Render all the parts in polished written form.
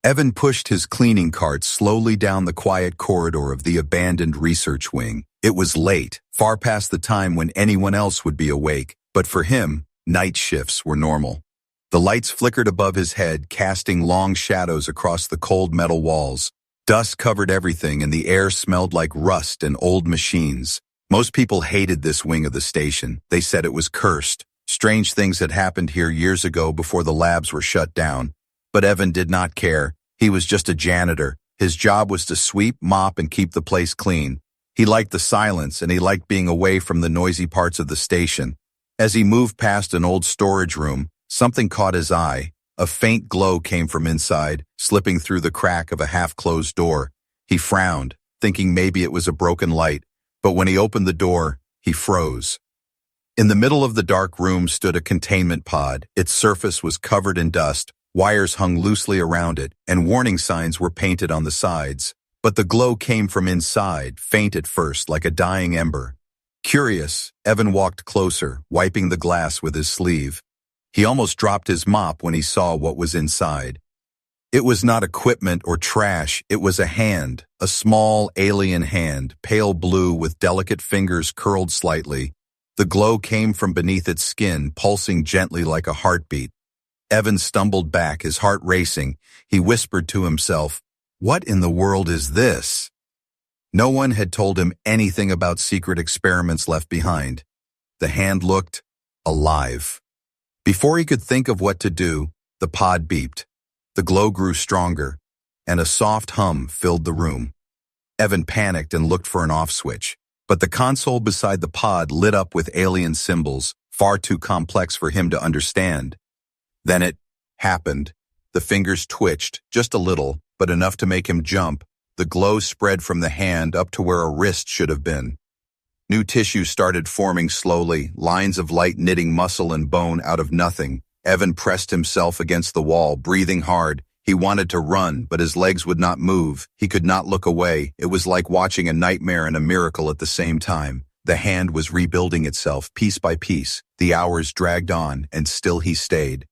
Evan pushed his cleaning cart slowly down the quiet corridor of the abandoned research wing. It was late, far past the time when anyone else would be awake, but for him, night shifts were normal. The lights flickered above his head, casting long shadows across the cold metal walls. Dust covered everything and the air smelled like rust and old machines. Most people hated this wing of the station. They said it was cursed. Strange things had happened here years ago before the labs were shut down. But Evan did not care. He was just a janitor. His job was to sweep, mop, and keep the place clean. He liked the silence, and he liked being away from the noisy parts of the station. As he moved past an old storage room, something caught his eye. A faint glow came from inside, slipping through the crack of a half-closed door. He frowned, thinking maybe it was a broken light, but when he opened the door, he froze. In the middle of the dark room stood a containment pod. Its surface was covered in dust. Wires hung loosely around it, and warning signs were painted on the sides. But the glow came from inside, faint at first, like a dying ember. Curious, Evan walked closer, wiping the glass with his sleeve. He almost dropped his mop when he saw what was inside. It was not equipment or trash, it was a hand, a small alien hand, pale blue with delicate fingers curled slightly. The glow came from beneath its skin, pulsing gently like a heartbeat. Evan stumbled back, his heart racing. He whispered to himself, "What in the world is this?" No one had told him anything about secret experiments left behind. The hand looked alive. Before he could think of what to do, the pod beeped. The glow grew stronger, and a soft hum filled the room. Evan panicked and looked for an off switch, but the console beside the pod lit up with alien symbols, far too complex for him to understand. Then it happened. The fingers twitched, just a little, but enough to make him jump. The glow spread from the hand up to where a wrist should have been. New tissue started forming slowly, lines of light knitting muscle and bone out of nothing. Evan pressed himself against the wall, breathing hard. He wanted to run, but his legs would not move. He could not look away. It was like watching a nightmare and a miracle at the same time. The hand was rebuilding itself, piece by piece. The hours dragged on, and still he stayed.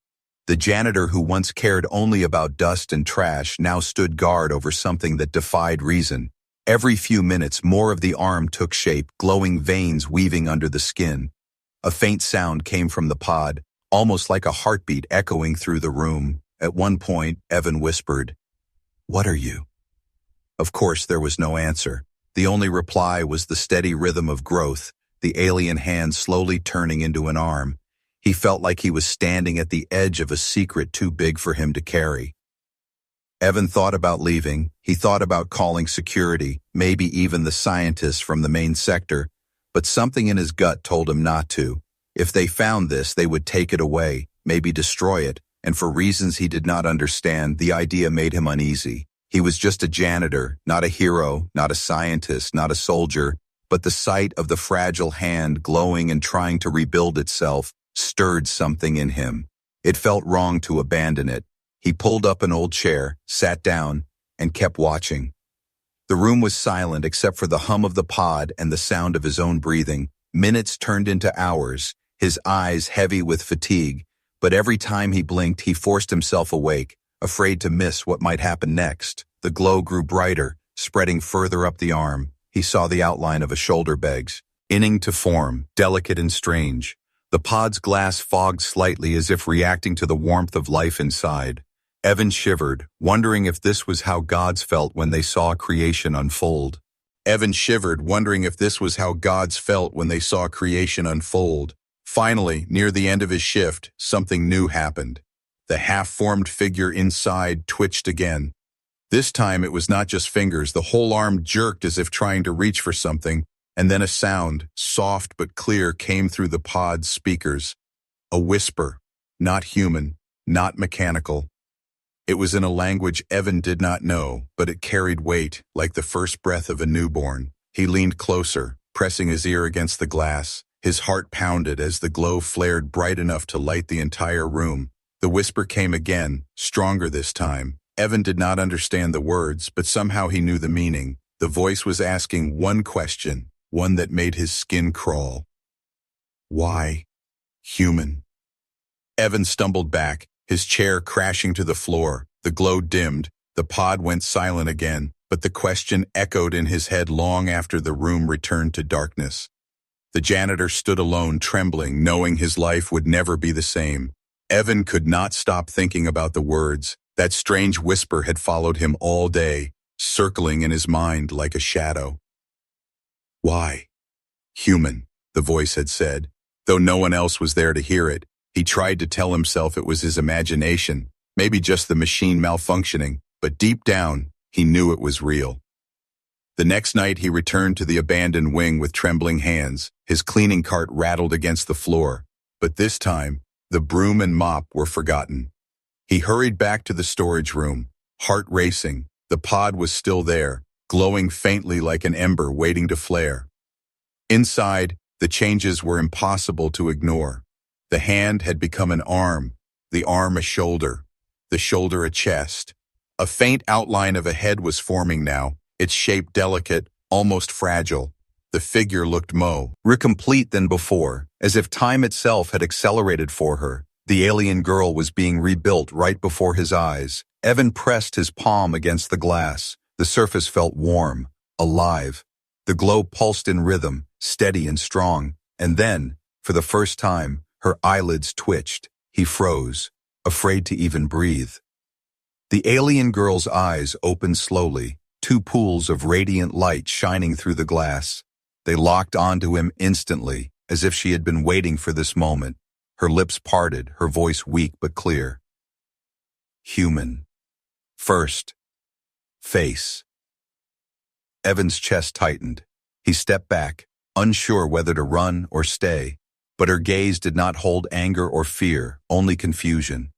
The janitor who once cared only about dust and trash now stood guard over something that defied reason. Every few minutes, more of the arm took shape, glowing veins weaving under the skin. A faint sound came from the pod, almost like a heartbeat echoing through the room. At one point, Evan whispered, "What are you?" Of course, there was no answer. The only reply was the steady rhythm of growth, the alien hand slowly turning into an arm. He felt like he was standing at the edge of a secret too big for him to carry. Evan thought about leaving. He thought about calling security, maybe even the scientists from the main sector, but something in his gut told him not to. If they found this, they would take it away, maybe destroy it, and for reasons he did not understand, the idea made him uneasy. He was just a janitor, not a hero, not a scientist, not a soldier, but the sight of the fragile hand glowing and trying to rebuild itself stirred something in him. It felt wrong to abandon it. He pulled up an old chair, sat down, and kept watching. The room was silent except for the hum of the pod and the sound of his own breathing. Minutes turned into hours, his eyes heavy with fatigue, but every time he blinked, he forced himself awake, afraid to miss what might happen next. The glow grew brighter, spreading further up the arm. He saw the outline of a shoulder beginning to form, delicate and strange. The pod's glass fogged slightly as if reacting to the warmth of life inside. Evan shivered, wondering if this was how gods felt when they saw creation unfold. Finally, near the end of his shift, something new happened. The half-formed figure inside twitched again. This time it was not just fingers, the whole arm jerked as if trying to reach for something, and then a sound, soft but clear, came through the pod's speakers. A whisper, not human, not mechanical. It was in a language Evan did not know, but it carried weight, like the first breath of a newborn. He leaned closer, pressing his ear against the glass. His heart pounded as the glow flared bright enough to light the entire room. The whisper came again, stronger this time. Evan did not understand the words, but somehow he knew the meaning. The voice was asking one question, one that made his skin crawl. Why human? Evan stumbled back, his chair crashing to the floor. The glow dimmed, The pod went silent again, but the question echoed in his head long after the room returned to darkness. The janitor stood alone, trembling, knowing his life would never be the same. Evan could not stop thinking about the words. That strange whisper had followed him all day, circling in his mind like a shadow. Why? Human, the voice had said. Though no one else was there to hear it, he tried to tell himself it was his imagination, maybe just the machine malfunctioning, but deep down, he knew it was real. The next night he returned to the abandoned wing with trembling hands. His cleaning cart rattled against the floor, but this time, the broom and mop were forgotten. He hurried back to the storage room, heart racing. The pod was still there, glowing faintly like an ember waiting to flare. Inside, the changes were impossible to ignore. The hand had become an arm, the arm a shoulder, the shoulder a chest. A faint outline of a head was forming now, its shape delicate, almost fragile. The figure looked more complete than before, as if time itself had accelerated for her. The alien girl was being rebuilt right before his eyes. Evan pressed his palm against the glass. The surface felt warm, alive. The glow pulsed in rhythm, steady and strong. And then, for the first time, her eyelids twitched. He froze, afraid to even breathe. The alien girl's eyes opened slowly, two pools of radiant light shining through the glass. They locked onto him instantly, as if she had been waiting for this moment. Her lips parted, her voice weak but clear. Human. First. Face. Evan's chest tightened. He stepped back, unsure whether to run or stay. But her gaze did not hold anger or fear, only confusion.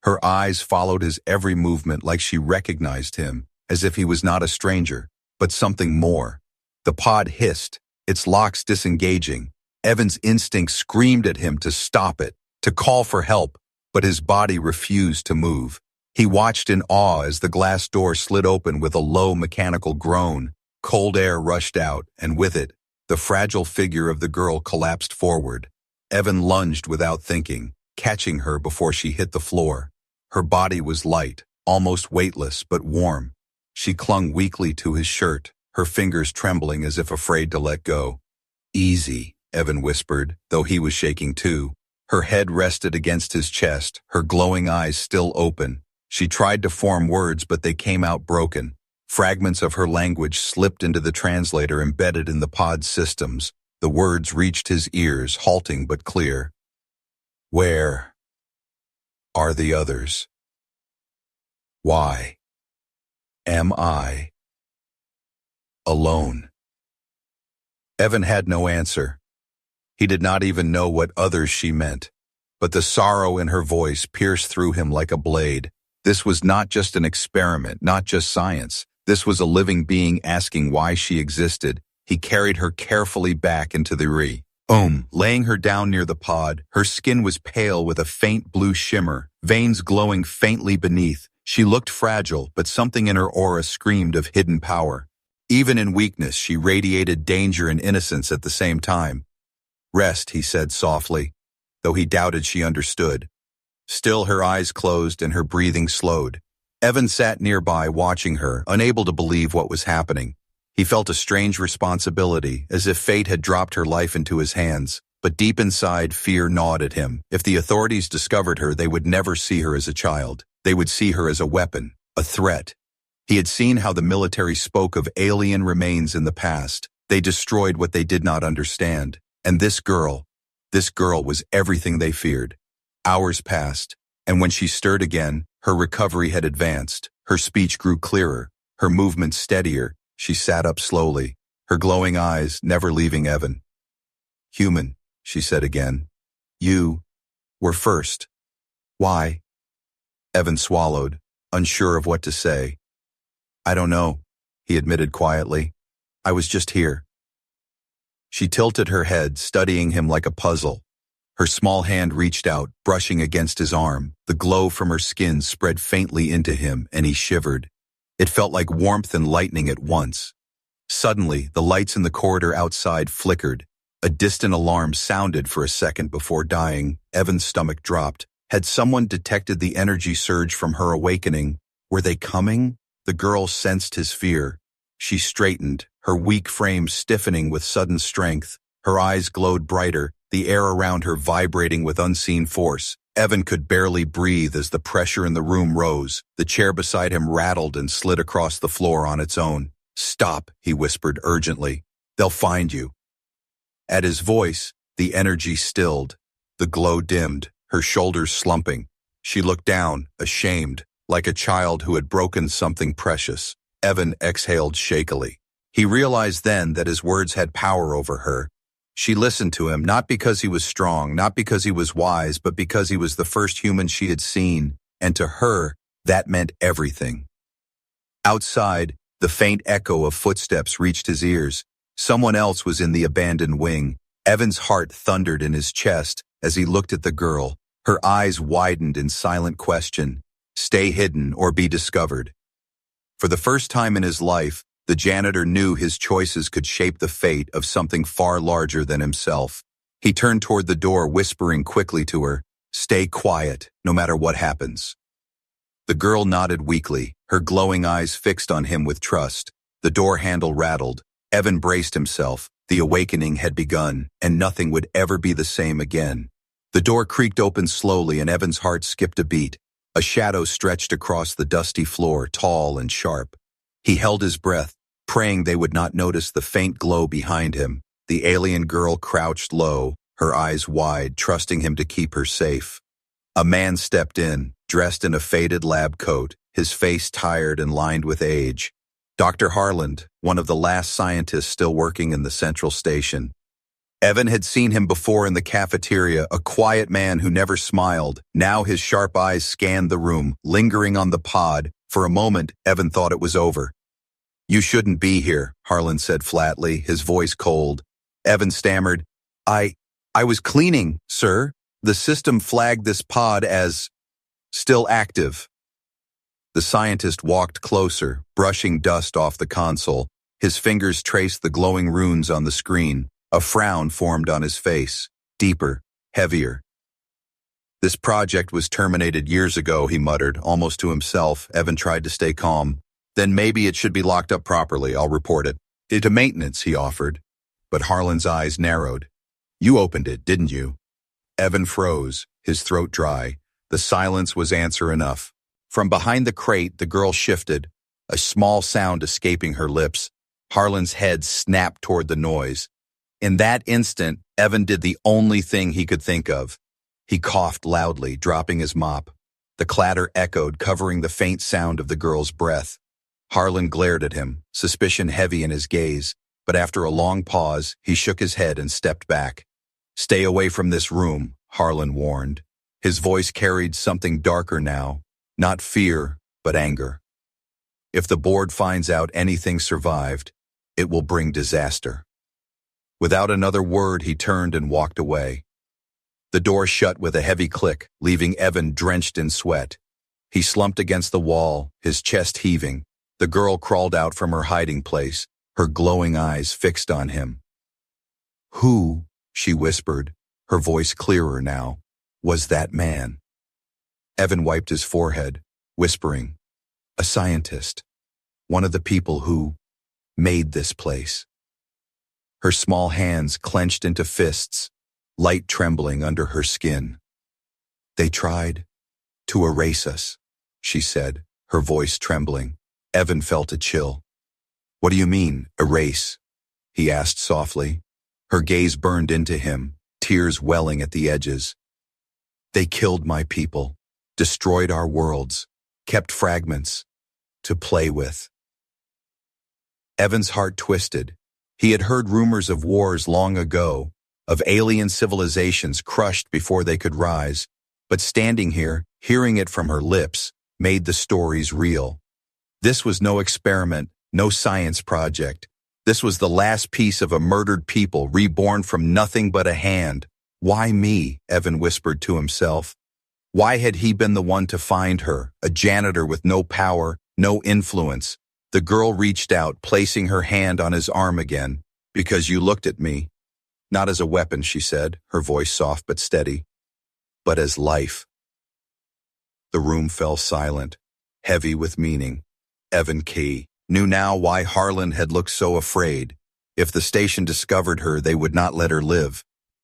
Her eyes followed his every movement like she recognized him, as if he was not a stranger, but something more. The pod hissed, its locks disengaging. Evan's instinct screamed at him to stop it, to call for help, but his body refused to move. He watched in awe as the glass door slid open with a low mechanical groan. Cold air rushed out, and with it, the fragile figure of the girl collapsed forward. Evan lunged without thinking, catching her before she hit the floor. Her body was light, almost weightless, but warm. She clung weakly to his shirt, her fingers trembling as if afraid to let go. Easy, Evan whispered, though he was shaking too. Her head rested against his chest, her glowing eyes still open. She tried to form words, but they came out broken. Fragments of her language slipped into the translator embedded in the pod's systems. The words reached his ears, halting but clear. Where are the others? Why am I alone? Evan had no answer. He did not even know what others she meant, but the sorrow in her voice pierced through him like a blade. This was not just an experiment, not just science. This was a living being asking why she existed. He carried her carefully back into the laying her down near the pod. Her skin was pale with a faint blue shimmer, veins glowing faintly beneath. She looked fragile, but something in her aura screamed of hidden power. Even in weakness, she radiated danger and innocence at the same time. Rest, he said softly, though he doubted she understood. Still, her eyes closed and her breathing slowed. Evan sat nearby watching her, unable to believe what was happening. He felt a strange responsibility, as if fate had dropped her life into his hands. But deep inside, fear gnawed at him. If the authorities discovered her, they would never see her as a child. They would see her as a weapon, a threat. He had seen how the military spoke of alien remains in the past. They destroyed what they did not understand. And this girl was everything they feared. Hours passed, and when she stirred again, her recovery had advanced. Her speech grew clearer, her movements steadier. She sat up slowly, her glowing eyes never leaving Evan. Human, she said again. You were first. Why? Evan swallowed, unsure of what to say. I don't know, he admitted quietly. I was just here. She tilted her head, studying him like a puzzle. Her small hand reached out, brushing against his arm. The glow from her skin spread faintly into him, and he shivered. It felt like warmth and lightning at once. Suddenly, the lights in the corridor outside flickered. A distant alarm sounded for a second before dying. Evan's stomach dropped. Had someone detected the energy surge from her awakening? Were they coming? The girl sensed his fear. She straightened, her weak frame stiffening with sudden strength. Her eyes glowed brighter, the air around her vibrating with unseen force. Evan could barely breathe as the pressure in the room rose. The chair beside him rattled and slid across the floor on its own. "Stop," he whispered urgently. "They'll find you." At his voice, the energy stilled. The glow dimmed, her shoulders slumping. She looked down, ashamed, like a child who had broken something precious. Evan exhaled shakily. He realized then that his words had power over her. She listened to him, not because he was strong, not because he was wise, but because he was the first human she had seen, and to her, that meant everything. Outside, the faint echo of footsteps reached his ears. Someone else was in the abandoned wing. Evan's heart thundered in his chest as he looked at the girl. Her eyes widened in silent question. Stay hidden or be discovered. For the first time in his life, the janitor knew his choices could shape the fate of something far larger than himself. He turned toward the door, whispering quickly to her, "Stay quiet, no matter what happens." The girl nodded weakly, her glowing eyes fixed on him with trust. The door handle rattled. Evan braced himself. The awakening had begun, and nothing would ever be the same again. The door creaked open slowly, and Evan's heart skipped a beat. A shadow stretched across the dusty floor, tall and sharp. He held his breath, praying they would not notice the faint glow behind him. The alien girl crouched low, her eyes wide, trusting him to keep her safe. A man stepped in, dressed in a faded lab coat, his face tired and lined with age. Dr. Harland, one of the last scientists still working in the central station. Evan had seen him before in the cafeteria, a quiet man who never smiled. Now his sharp eyes scanned the room, lingering on the pod. For a moment, Evan thought it was over. "You shouldn't be here," Harlan said flatly, his voice cold. Evan stammered, I was cleaning, sir. The system flagged this pod as still active." The scientist walked closer, brushing dust off the console. His fingers traced the glowing runes on the screen. A frown formed on his face, deeper, heavier. "This project was terminated years ago," he muttered, almost to himself. Evan tried to stay calm. "Then maybe it should be locked up properly. I'll report it." "Into maintenance," he offered. But Harlan's eyes narrowed. "You opened it, didn't you?" Evan froze, his throat dry. The silence was answer enough. From behind the crate, the girl shifted, a small sound escaping her lips. Harlan's head snapped toward the noise. In that instant, Evan did the only thing he could think of. He coughed loudly, dropping his mop. The clatter echoed, covering the faint sound of the girl's breath. Harlan glared at him, suspicion heavy in his gaze, but after a long pause, he shook his head and stepped back. "Stay away from this room," Harlan warned. His voice carried something darker now, not fear, but anger. "If the board finds out anything survived, it will bring disaster." Without another word, he turned and walked away. The door shut with a heavy click, leaving Evan drenched in sweat. He slumped against the wall, his chest heaving. The girl crawled out from her hiding place, her glowing eyes fixed on him. "Who," she whispered, her voice clearer now, "was that man?" Evan wiped his forehead, whispering, "A scientist. One of the people who made this place." Her small hands clenched into fists, light trembling under her skin. "They tried to erase us," she said, her voice trembling. Evan felt a chill. "What do you mean, erase?" he asked softly. Her gaze burned into him, tears welling at the edges. "They killed my people, destroyed our worlds, kept fragments to play with." Evan's heart twisted. He had heard rumors of wars long ago, of alien civilizations crushed before they could rise, but standing here, hearing it from her lips, made the stories real. This was no experiment, no science project. This was the last piece of a murdered people, reborn from nothing but a hand. Why me? Evan whispered to himself. Why had he been the one to find her, a janitor with no power, no influence? The girl reached out, placing her hand on his arm again. "Because you looked at me. Not as a weapon," she said, her voice soft but steady, "but as life." The room fell silent, heavy with meaning. Evan Key knew now why Harlan had looked so afraid. If the station discovered her, they would not let her live.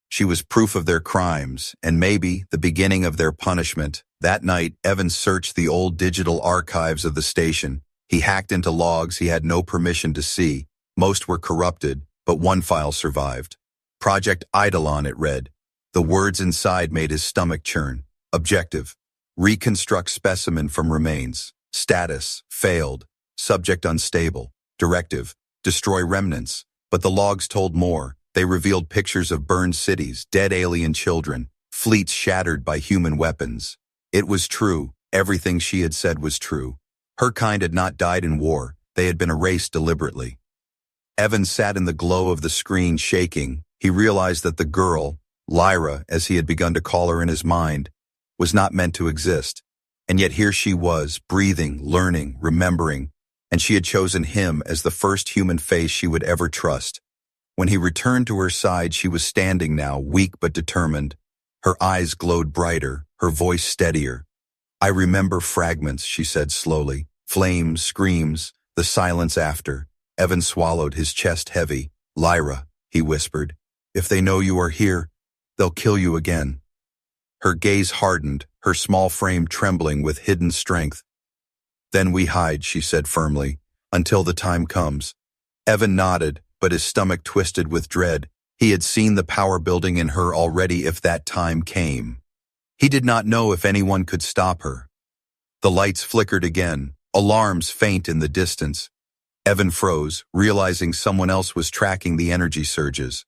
She was proof of their crimes, and maybe the beginning of their punishment. That night, Evan searched the old digital archives of the station. He hacked into logs he had no permission to see. Most were corrupted, but one file survived. Project Eidolon, it read. The words inside made his stomach churn. Objective: reconstruct specimen from remains. Status: failed. Subject unstable. Directive: destroy remnants. But the logs told more. They revealed pictures of burned cities, dead alien children, fleets shattered by human weapons. It was true. Everything she had said was true. Her kind had not died in war. They had been erased deliberately. Evan sat in the glow of the screen, shaking. He realized that the girl, Lyra, as he had begun to call her in his mind, was not meant to exist. And yet here she was, breathing, learning, remembering, and she had chosen him as the first human face she would ever trust. When he returned to her side, she was standing now, weak but determined. Her eyes glowed brighter, her voice steadier. I remember fragments, she said slowly. Flames, screams, the silence after. Evan swallowed, his chest heavy. Lyra, he whispered, if they know you are here, they'll kill you again. Her gaze hardened, her small frame trembling with hidden strength. Then we hide, she said firmly, until the time comes. Evan nodded, but his stomach twisted with dread. He had seen the power building in her already if that time came. He did not know if anyone could stop her. The lights flickered again, alarms faint in the distance. Evan froze, realizing someone else was tracking the energy surges.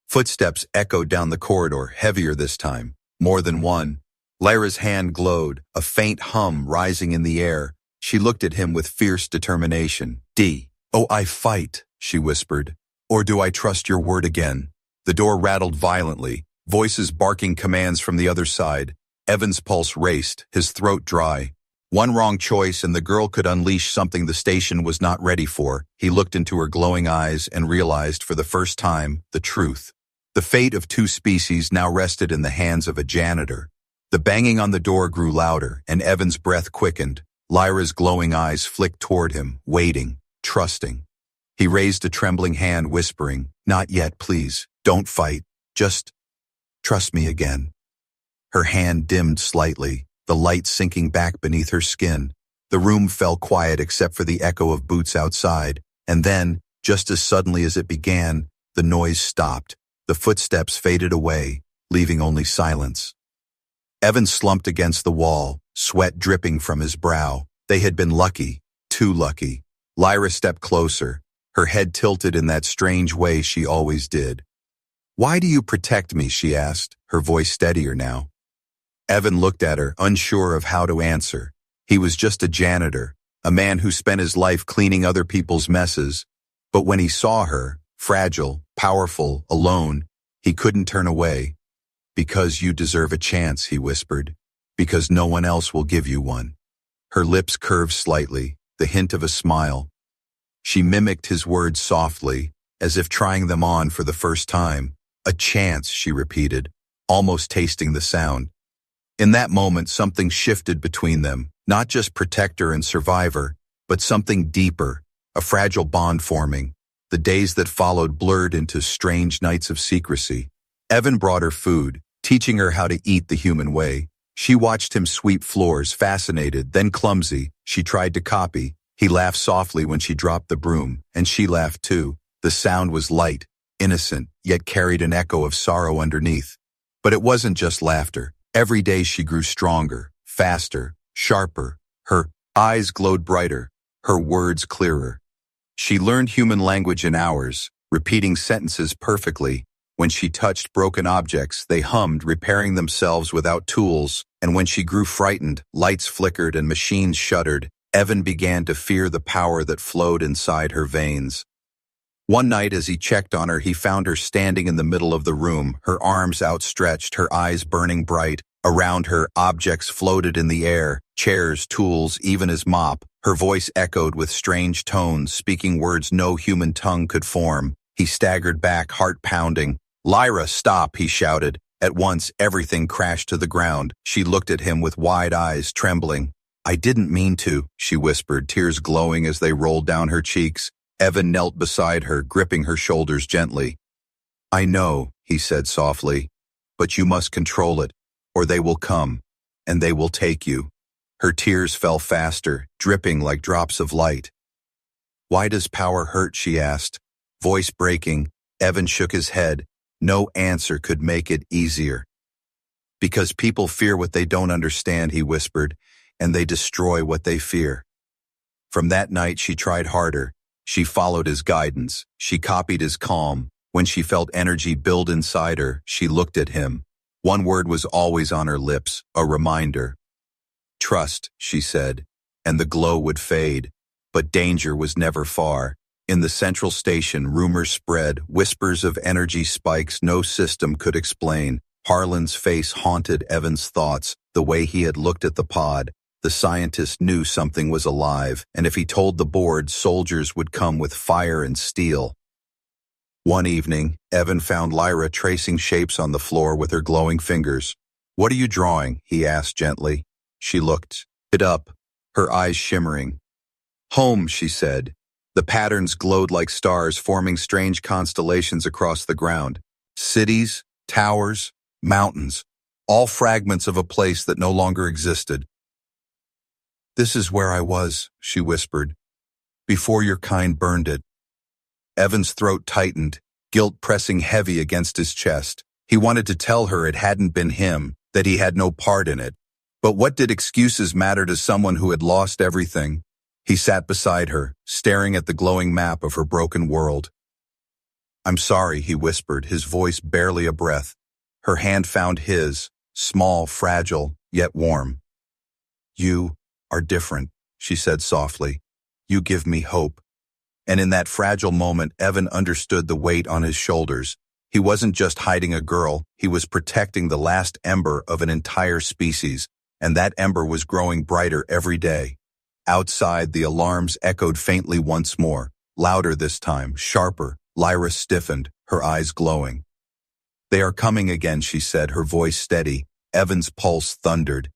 Footsteps echoed down the corridor, heavier this time. More than one. Lyra's hand glowed, a faint hum rising in the air. She looked at him with fierce determination. Oh, I fight, she whispered. Or do I trust your word again? The door rattled violently, voices barking commands from the other side. Evan's pulse raced, his throat dry. One wrong choice and the girl could unleash something the station was not ready for. He looked into her glowing eyes and realized for the first time the truth. The fate of two species now rested in the hands of a janitor. The banging on the door grew louder, and Evan's breath quickened. Lyra's glowing eyes flicked toward him, waiting, trusting. He raised a trembling hand, whispering, not yet, please. Don't fight. Just trust me again. Her hand dimmed slightly, the light sinking back beneath her skin. The room fell quiet except for the echo of boots outside, and then, just as suddenly as it began, the noise stopped. The footsteps faded away, leaving only silence. Evan slumped against the wall, sweat dripping from his brow. They had been lucky, too lucky. Lyra stepped closer, her head tilted in that strange way she always did. Why do you protect me, she asked, her voice steadier now. Evan looked at her, unsure of how to answer. He was just a janitor, a man who spent his life cleaning other people's messes. But when he saw her, fragile, powerful, alone, he couldn't turn away. Because you deserve a chance, he whispered. Because no one else will give you one. Her lips curved slightly, the hint of a smile. She mimicked his words softly, as if trying them on for the first time. A chance, she repeated, almost tasting the sound. In that moment, something shifted between them, not just protector and survivor, but something deeper, a fragile bond forming. The days that followed blurred into strange nights of secrecy. Evan brought her food, teaching her how to eat the human way. She watched him sweep floors, fascinated, then clumsy. She tried to copy. He laughed softly when she dropped the broom, and she laughed too. The sound was light, innocent, yet carried an echo of sorrow underneath. But it wasn't just laughter. Every day she grew stronger, faster, sharper. Her eyes glowed brighter, her words clearer. She learned human language in hours, repeating sentences perfectly. When she touched broken objects, they hummed, repairing themselves without tools. And when she grew frightened, lights flickered and machines shuddered. Evan began to fear the power that flowed inside her veins. One night as he checked on her, he found her standing in the middle of the room, her arms outstretched, her eyes burning bright. Around her, objects floated in the air, chairs, tools, even his mop. Her voice echoed with strange tones, speaking words no human tongue could form. He staggered back, heart pounding. "Lyra, stop," he shouted. At once, everything crashed to the ground. She looked at him with wide eyes, trembling. I didn't mean to, she whispered, tears glowing as they rolled down her cheeks. Evan knelt beside her, gripping her shoulders gently. I know, he said softly, but you must control it, or they will come, and they will take you. Her tears fell faster, dripping like drops of light. Why does power hurt, she asked. Voice breaking, Evan shook his head. No answer could make it easier. Because people fear what they don't understand, he whispered, and they destroy what they fear. From that night she tried harder. She followed his guidance. She copied his calm. When she felt energy build inside her, she looked at him. One word was always on her lips, a reminder. Trust, she said, and the glow would fade. But danger was never far. In the central station, rumors spread, whispers of energy spikes no system could explain. Harlan's face haunted Evan's thoughts, the way he had looked at the pod. The scientist knew something was alive, and if he told the board, soldiers would come with fire and steel. One evening, Evan found Lyra tracing shapes on the floor with her glowing fingers. What are you drawing? He asked gently. She looked it up, her eyes shimmering. Home, she said. The patterns glowed like stars, forming strange constellations across the ground. Cities, towers, mountains, all fragments of a place that no longer existed. This is where I was, she whispered, before your kind burned it. Evan's throat tightened, guilt pressing heavy against his chest. He wanted to tell her it hadn't been him, that he had no part in it. But what did excuses matter to someone who had lost everything? He sat beside her, staring at the glowing map of her broken world. I'm sorry, he whispered, his voice barely a breath. Her hand found his, small, fragile, yet warm. You are different, she said softly. You give me hope. And in that fragile moment, Evan understood the weight on his shoulders. He wasn't just hiding a girl, he was protecting the last ember of an entire species, and that ember was growing brighter every day. Outside, the alarms echoed faintly once more, louder this time, sharper. Lyra stiffened, her eyes glowing. They are coming again, she said, her voice steady. Evan's pulse thundered.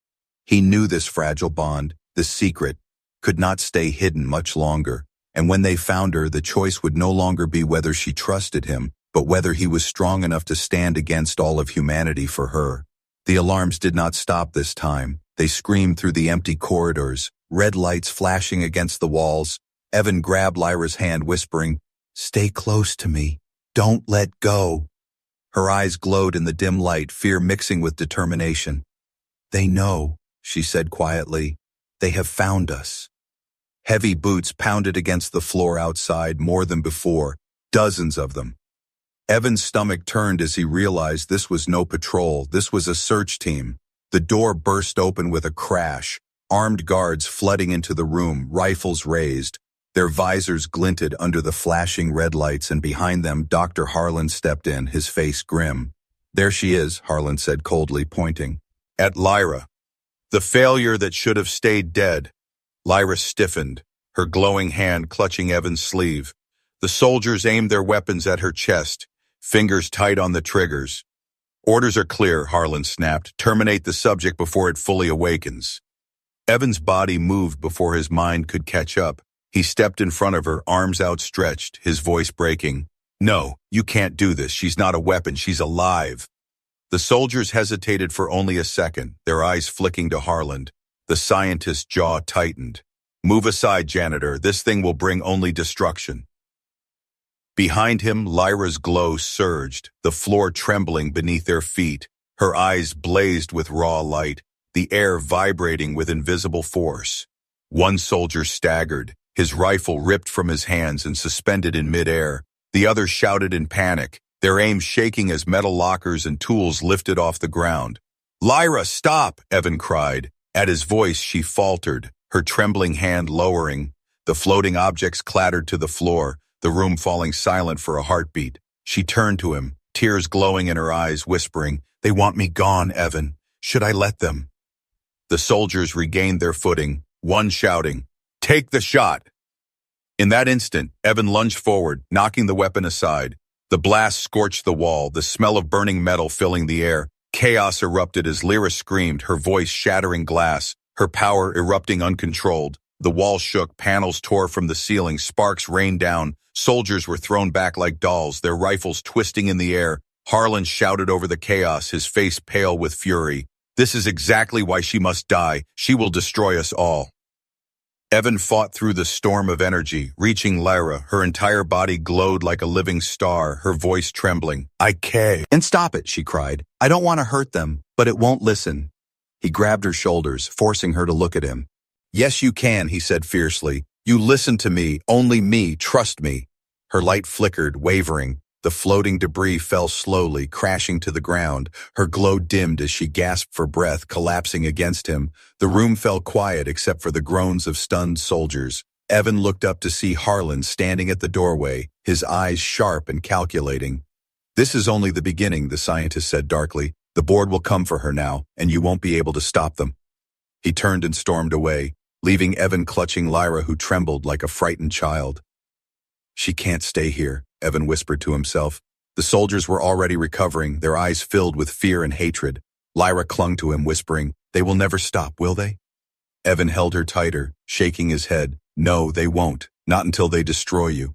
He knew this fragile bond, this secret, could not stay hidden much longer. And when they found her, the choice would no longer be whether she trusted him, but whether he was strong enough to stand against all of humanity for her. The alarms did not stop this time. They screamed through the empty corridors, red lights flashing against the walls. Evan grabbed Lyra's hand, whispering, Stay close to me. Don't let go. Her eyes glowed in the dim light, fear mixing with determination. They know, she said quietly. They have found us. Heavy boots pounded against the floor outside more than before, dozens of them. Evan's stomach turned as he realized this was no patrol, this was a search team. The door burst open with a crash, armed guards flooding into the room, rifles raised. Their visors glinted under the flashing red lights, and behind them Dr. Harlan stepped in, his face grim. There she is, Harlan said coldly, pointing. At Lyra. The failure that should have stayed dead. Lyra stiffened, her glowing hand clutching Evan's sleeve. The soldiers aimed their weapons at her chest, fingers tight on the triggers. Orders are clear, Harlan snapped. Terminate the subject before it fully awakens. Evan's body moved before his mind could catch up. He stepped in front of her, arms outstretched, his voice breaking. No, you can't do this. She's not a weapon. She's alive. The soldiers hesitated for only a second, their eyes flicking to Harlan. The scientist's jaw tightened. Move aside, janitor. This thing will bring only destruction. Behind him, Lyra's glow surged, the floor trembling beneath their feet. Her eyes blazed with raw light, the air vibrating with invisible force. One soldier staggered, his rifle ripped from his hands and suspended in midair. The others shouted in panic, their aim shaking as metal lockers and tools lifted off the ground. Lyra, stop! Evan cried. At his voice, she faltered, her trembling hand lowering. The floating objects clattered to the floor, the room falling silent for a heartbeat. She turned to him, tears glowing in her eyes, whispering, They want me gone, Evan. Should I let them? The soldiers regained their footing, one shouting, Take the shot! In that instant, Evan lunged forward, knocking the weapon aside. The blast scorched the wall, the smell of burning metal filling the air. Chaos erupted as Lyra screamed, her voice shattering glass. her power erupting uncontrolled. The wall shook, panels tore from the ceiling, sparks rained down. Soldiers were thrown back like dolls, their rifles twisting in the air. Harlan shouted over the chaos, his face pale with fury. "This is exactly why she must die. She will destroy us all." Evan fought through the storm of energy, reaching Lyra. Her entire body glowed like a living star, her voice trembling. "I can't." "And stop it," she cried. "I don't want to hurt them, but it won't listen." He grabbed her shoulders, forcing her to look at him. "Yes, you can," he said fiercely. "You listen to me, only me, trust me." Her light flickered, wavering. The floating debris fell slowly, crashing to the ground. Her glow dimmed as she gasped for breath, collapsing against him. The room fell quiet except for the groans of stunned soldiers. Evan looked up to see Harlan standing at the doorway, his eyes sharp and calculating. "This is only the beginning," the scientist said darkly. "The board will come for her now, and you won't be able to stop them." He turned and stormed away, leaving Evan clutching Lyra, who trembled like a frightened child. "She can't stay here," Evan whispered to himself. The soldiers were already recovering, their eyes filled with fear and hatred. Lyra clung to him, whispering, "They will never stop, will they?" Evan held her tighter, shaking his head. "No, they won't. Not until they destroy you."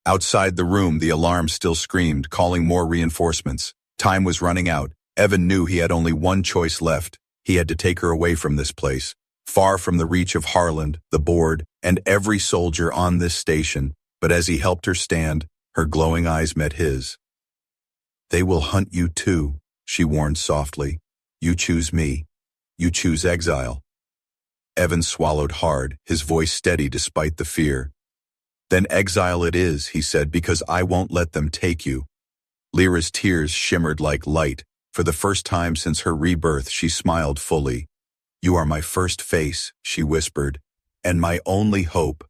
Outside the room, the alarm still screamed, calling more reinforcements. Time was running out. Evan knew he had only one choice left. He had to take her away from this place, far from the reach of Harlan, the board, and every soldier on this station. But as he helped her stand, her glowing eyes met his. "They will hunt you too," she warned softly. "You choose me. You choose exile." Evan swallowed hard, his voice steady despite the fear. "Then exile it is," he said, "because I won't let them take you." Lyra's tears shimmered like light. For the first time since her rebirth, she smiled fully. "You are my first face," she whispered, "and my only hope."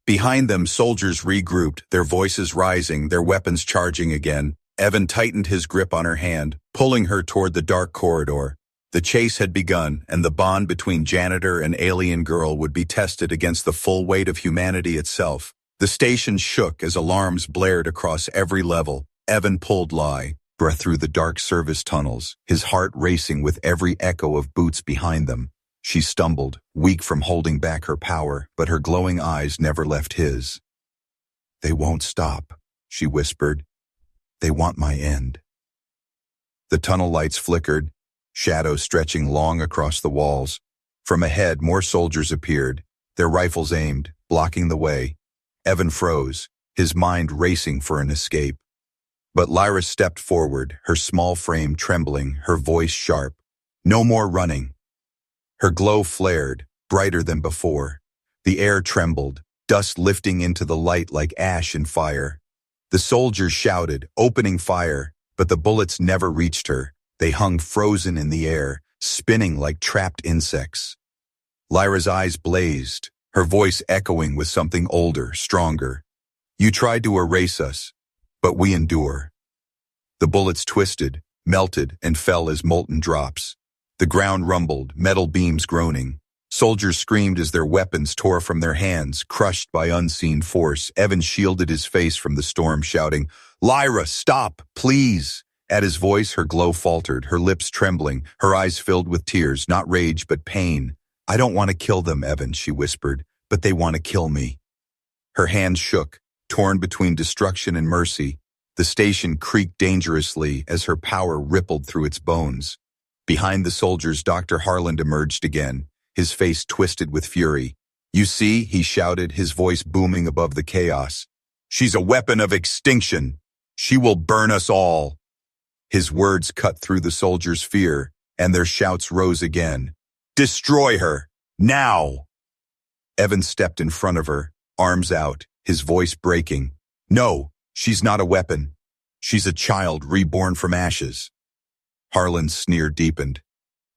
Behind them, soldiers regrouped, their voices rising, their weapons charging again. Evan tightened his grip on her hand, pulling her toward the dark corridor. The chase had begun, and the bond between janitor and alien girl would be tested against the full weight of humanity itself. The station shook as alarms blared across every level. Evan pulled breath through the dark service tunnels, his heart racing with every echo of boots behind them. She stumbled, weak from holding back her power, but her glowing eyes never left his. "They won't stop," she whispered. "They want my end." The tunnel lights flickered, shadows stretching long across the walls. From ahead, more soldiers appeared, their rifles aimed, blocking the way. Evan froze, his mind racing for an escape. But Lyra stepped forward, her small frame trembling, her voice sharp. "No more running." Her glow flared, brighter than before. The air trembled, dust lifting into the light like ash in fire. The soldiers shouted, opening fire, but the bullets never reached her. They hung frozen in the air, spinning like trapped insects. Lyra's eyes blazed, her voice echoing with something older, stronger. "You tried to erase us, but we endure." The bullets twisted, melted, and fell as molten drops. The ground rumbled, metal beams groaning. Soldiers screamed as their weapons tore from their hands, crushed by unseen force. Evan shielded his face from the storm, shouting, "Lyra, stop, please!" At his voice, her glow faltered, her lips trembling, her eyes filled with tears, not rage but pain. "I don't want to kill them, Evan," she whispered, "but they want to kill me." Her hands shook, torn between destruction and mercy. The station creaked dangerously as her power rippled through its bones. Behind the soldiers, Dr. Harlan emerged again, his face twisted with fury. "You see," he shouted, his voice booming above the chaos. "She's a weapon of extinction. She will burn us all." His words cut through the soldiers' fear, and their shouts rose again. "Destroy her! Now!" Evan stepped in front of her, arms out, his voice breaking. "No, she's not a weapon. She's a child reborn from ashes." Harlan's sneer deepened.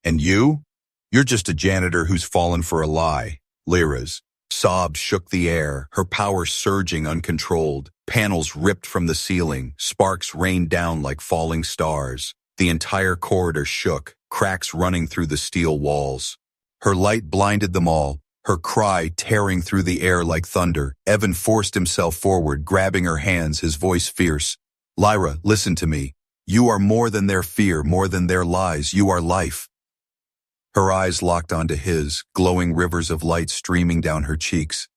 "And you? You're just a janitor who's fallen for a lie." Lyra's sobs shook the air, her power surging uncontrolled. Panels ripped from the ceiling, sparks rained down like falling stars. The entire corridor shook, cracks running through the steel walls. Her light blinded them all, her cry tearing through the air like thunder. Evan forced himself forward, grabbing her hands, his voice fierce. "Lyra, listen to me. You are more than their fear, more than their lies. You are life." Her eyes locked onto his, glowing rivers of light streaming down her cheeks.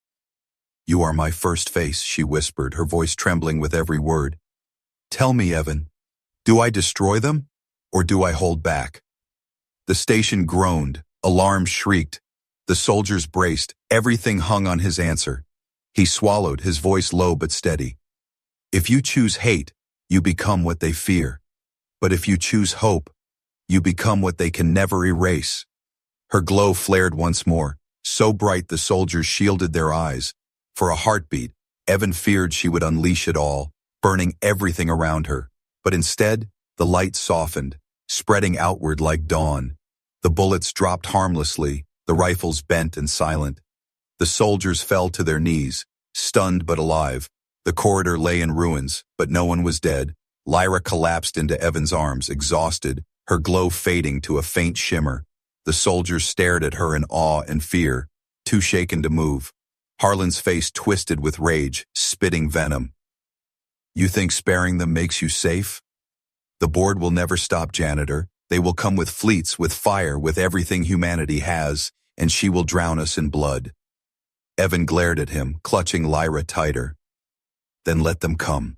"You are my first face," she whispered, her voice trembling with every word. "Tell me, Evan, do I destroy them, or do I hold back?" The station groaned, alarms shrieked. The soldiers braced, everything hung on his answer. He swallowed, his voice low but steady. "If you choose hate, you become what they fear. But if you choose hope, you become what they can never erase." Her glow flared once more, so bright the soldiers shielded their eyes. For a heartbeat, Evan feared she would unleash it all, burning everything around her. But instead, the light softened, spreading outward like dawn. The bullets dropped harmlessly, the rifles bent and silent. The soldiers fell to their knees, stunned but alive. The corridor lay in ruins, but no one was dead. Lyra collapsed into Evan's arms, exhausted, her glow fading to a faint shimmer. The soldiers stared at her in awe and fear, too shaken to move. Harlan's face twisted with rage, spitting venom. "You think sparing them makes you safe? The board will never stop, Janitor. They will come with fleets, with fire, with everything humanity has, and she will drown us in blood." Evan glared at him, clutching Lyra tighter. "Then let them come,"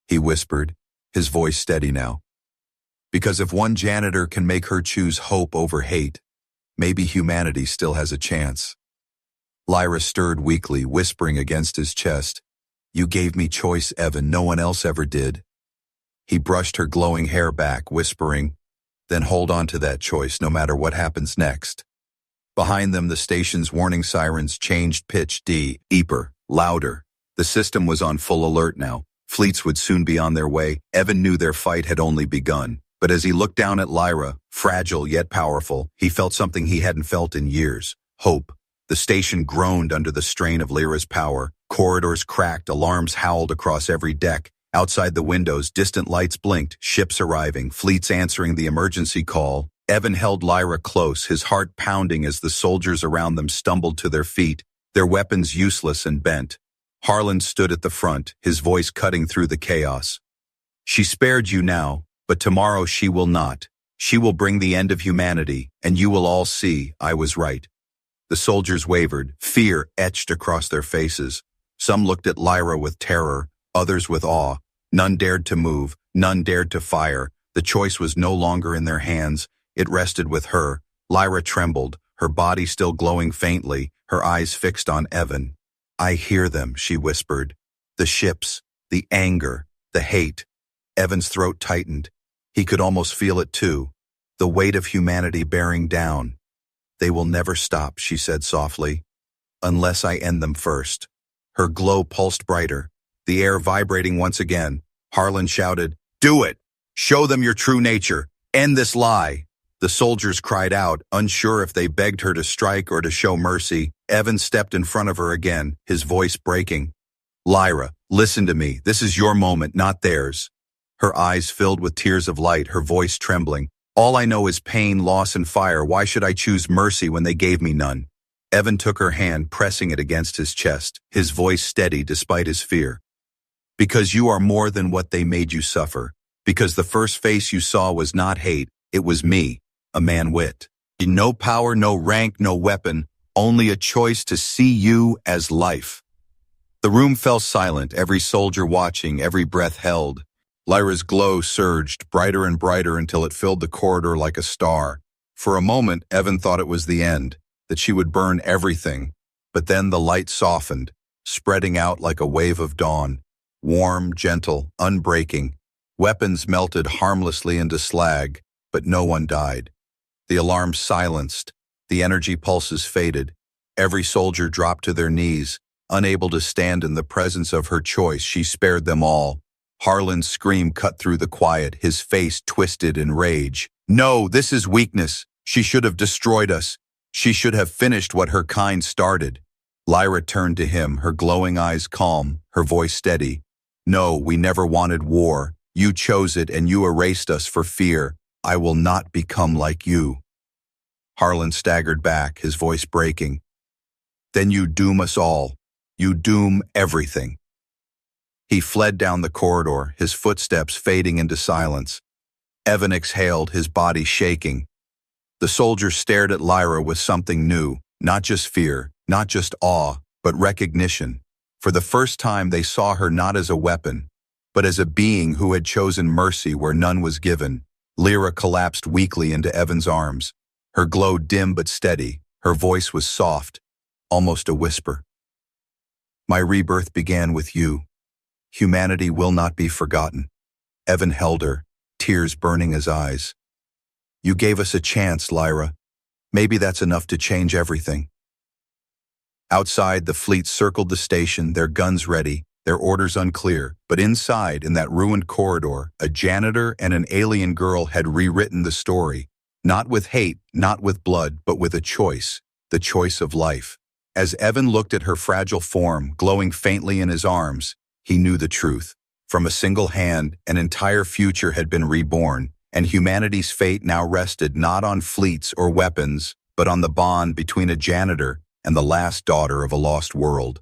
he whispered, his voice steady now. "Because if one janitor can make her choose hope over hate, maybe humanity still has a chance." Lyra stirred weakly, whispering against his chest. "You gave me choice, Evan, no one else ever did." He brushed her glowing hair back, whispering, "Then hold on to that choice no matter what happens next." Behind them, the station's warning sirens changed pitch, deeper, louder. The system was on full alert now. Fleets would soon be on their way. Evan knew their fight had only begun. But as he looked down at Lyra, fragile yet powerful, he felt something he hadn't felt in years: hope. The station groaned under the strain of Lyra's power. Corridors cracked, alarms howled across every deck. Outside the windows, distant lights blinked, ships arriving, fleets answering the emergency call. Evan held Lyra close, his heart pounding as the soldiers around them stumbled to their feet, their weapons useless and bent. Harlan stood at the front, his voice cutting through the chaos. "She spared you now, but tomorrow she will not. She will bring the end of humanity, and you will all see I was right." The soldiers wavered, fear etched across their faces. Some looked at Lyra with terror, others with awe. None dared to move, none dared to fire. The choice was no longer in their hands. It rested with her. Lyra trembled, her body still glowing faintly, her eyes fixed on Evan. "I hear them," she whispered. "The ships, the anger, the hate." Evan's throat tightened. He could almost feel it too, the weight of humanity bearing down. "They will never stop," she said softly, "unless I end them first." Her glow pulsed brighter, the air vibrating once again. Harlan shouted, "Do it! Show them your true nature! End this lie!" The soldiers cried out, unsure if they begged her to strike or to show mercy. Evan stepped in front of her again, his voice breaking. "Lyra, listen to me. This is your moment, not theirs." Her eyes filled with tears of light, her voice trembling. "All I know is pain, loss, and fire. Why should I choose mercy when they gave me none?" Evan took her hand, pressing it against his chest, his voice steady despite his fear. "Because you are more than what they made you suffer. Because the first face you saw was not hate, it was me, a man wit. No power, no rank, no weapon, only a choice to see you as life." The room fell silent, every soldier watching, every breath held. Lyra's glow surged, brighter and brighter until it filled the corridor like a star. For a moment, Evan thought it was the end, that she would burn everything. But then the light softened, spreading out like a wave of dawn. Warm, gentle, unbreaking. Weapons melted harmlessly into slag, but no one died. The alarms silenced. The energy pulses faded. Every soldier dropped to their knees, unable to stand in the presence of her choice. She spared them all. Harlan's scream cut through the quiet, his face twisted in rage. "No, this is weakness. She should have destroyed us. She should have finished what her kind started." Lyra turned to him, her glowing eyes calm, her voice steady. "No, we never wanted war. You chose it and you erased us for fear. I will not become like you." Harlan staggered back, his voice breaking. "Then you doom us all. You doom everything." He fled down the corridor, his footsteps fading into silence. Evan exhaled, his body shaking. The soldiers stared at Lyra with something new, not just fear, not just awe, but recognition. For the first time they saw her not as a weapon, but as a being who had chosen mercy where none was given. Lyra collapsed weakly into Evan's arms. Her glow dim but steady, her voice was soft, almost a whisper. My rebirth began with you. Humanity will not be forgotten. Evan held her, tears burning his eyes. You gave us a chance, Lyra. Maybe that's enough to change everything. Outside, the fleet circled the station, their guns ready, their orders unclear. But inside, in that ruined corridor, a janitor and an alien girl had rewritten the story. Not with hate, not with blood, but with a choice, the choice of life. As Evan looked at her fragile form, glowing faintly in his arms, he knew the truth. From a single hand, an entire future had been reborn, and humanity's fate now rested not on fleets or weapons, but on the bond between a janitor and the last daughter of a lost world.